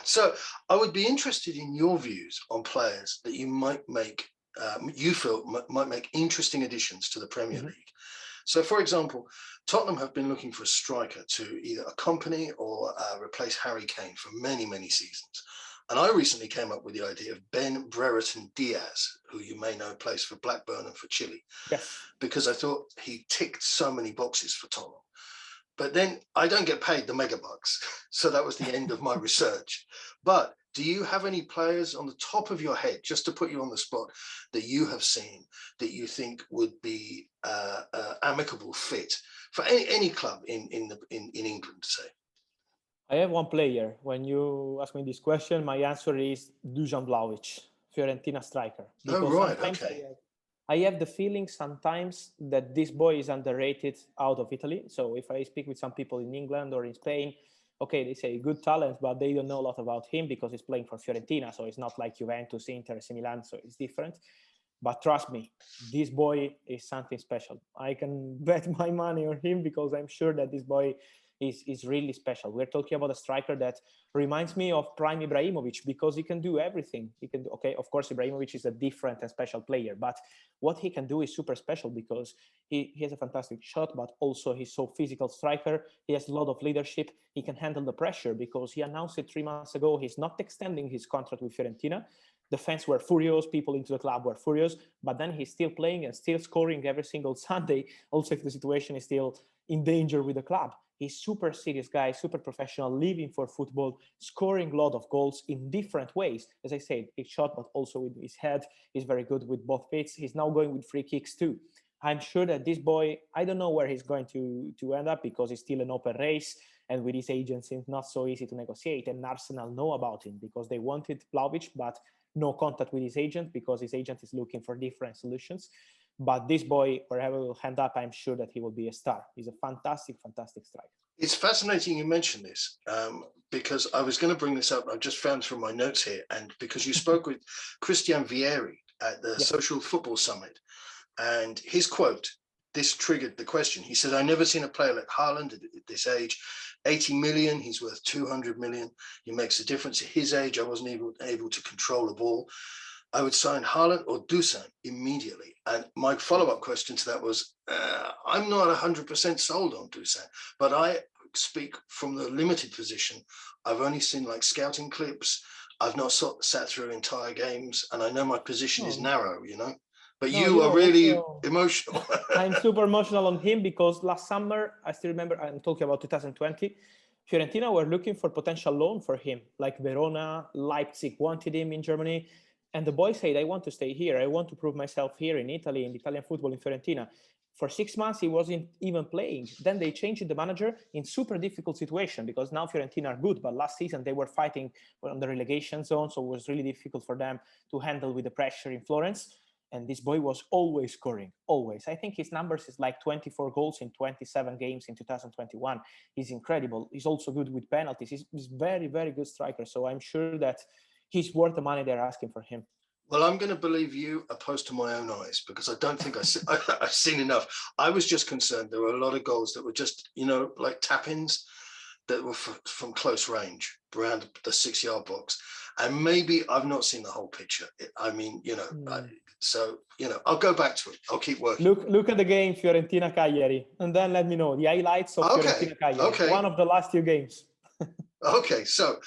So I would be interested in your views on players that you might make, you feel might make interesting additions to the Premier League. So, for example, Tottenham have been looking for a striker to either accompany or replace Harry Kane for many, many seasons. And I recently came up with the idea of Ben Brereton Diaz, who you may know plays for Blackburn and for Chile. Yes. Because I thought he ticked so many boxes for Tottenham. But then I don't get paid the mega bucks. So that was the end of my research. But do you have any players on the top of your head, just to put you on the spot, that you have seen that you think would be amicable fit for any club in England, say? I have one player. When you ask me this question, my answer is Dusan Vlahovic, Fiorentina striker. Oh, Because right. sometimes Okay. I have the feeling sometimes that this boy is underrated out of Italy. So if I speak with some people in England or in Spain, okay, they say good talent, but they don't know a lot about him because he's playing for Fiorentina. So it's not like Juventus, Inter, AC Milan. So it's different. But trust me, this boy is something special. I can bet my money on him because I'm sure that this boy is really special. We're talking about a striker that reminds me of prime Ibrahimović because he can do everything. He can do, okay, of course, Ibrahimović is a different and special player, but what he can do is super special because he has a fantastic shot, but also he's so physical striker. He has a lot of leadership. He can handle the pressure because he announced it 3 months ago. He's not extending his contract with Fiorentina. The fans were furious, people into the club were furious, but then he's still playing and still scoring every single Sunday, also if the situation is still in danger with the club. He's super serious guy, super professional, living for football, scoring a lot of goals in different ways. As I said, his shot, but also with his head. He's very good with both feet. He's now going with free kicks too. I'm sure that this boy, I don't know where he's going to end up because it's still an open race. And with his agents, it's not so easy to negotiate. And Arsenal know about him because they wanted Vlahovic, but no contact with his agent because his agent is looking for different solutions. But this boy, wherever he will end up, I'm sure that he will be a star. He's a fantastic, fantastic striker. It's fascinating you mentioned this because I was going to bring this up. I just found from my notes here, and because you spoke with Christian Vieri at the Social Football Summit, and his quote, this triggered the question. He said, "I never seen a player like Haaland at this age, 80 million. He's worth 200 million. He makes a difference at his age. I wasn't able to control a ball. I would sign Haaland or Dusan immediately." And my follow-up question to that was, I'm not 100% sold on Dusan, but I speak from the limited position. I've only seen like scouting clips. I've not sat through entire games, and I know my position is narrow, you know. But you are really emotional. I'm super emotional on him because last summer, I still remember, I'm talking about 2020, Fiorentina were looking for potential loan for him, like Verona, Leipzig wanted him in Germany. And the boy said, I want to stay here. I want to prove myself here in Italy, in Italian football, in Fiorentina. For 6 months, he wasn't even playing. Then they changed the manager in super difficult situation because now Fiorentina are good. But last season, they were fighting on the relegation zone. So it was really difficult for them to handle with the pressure in Florence. And this boy was always scoring, always. I think his numbers is like 24 goals in 27 games in 2021. He's incredible. He's also good with penalties. He's very, very good striker. So I'm sure that he's worth the money they're asking for him. Well, I'm going to believe you opposed to my own eyes because I don't think I've seen enough. I was just concerned there were a lot of goals that were just, you know, like tap-ins that were from close range around the 6-yard box. And maybe I've not seen the whole picture. I mean, you know, so, you know, I'll go back to it. I'll keep working. Look at the game Fiorentina-Cagliari and then let me know the highlights of Fiorentina-Cagliari. Okay. One of the last 2 games. Okay, so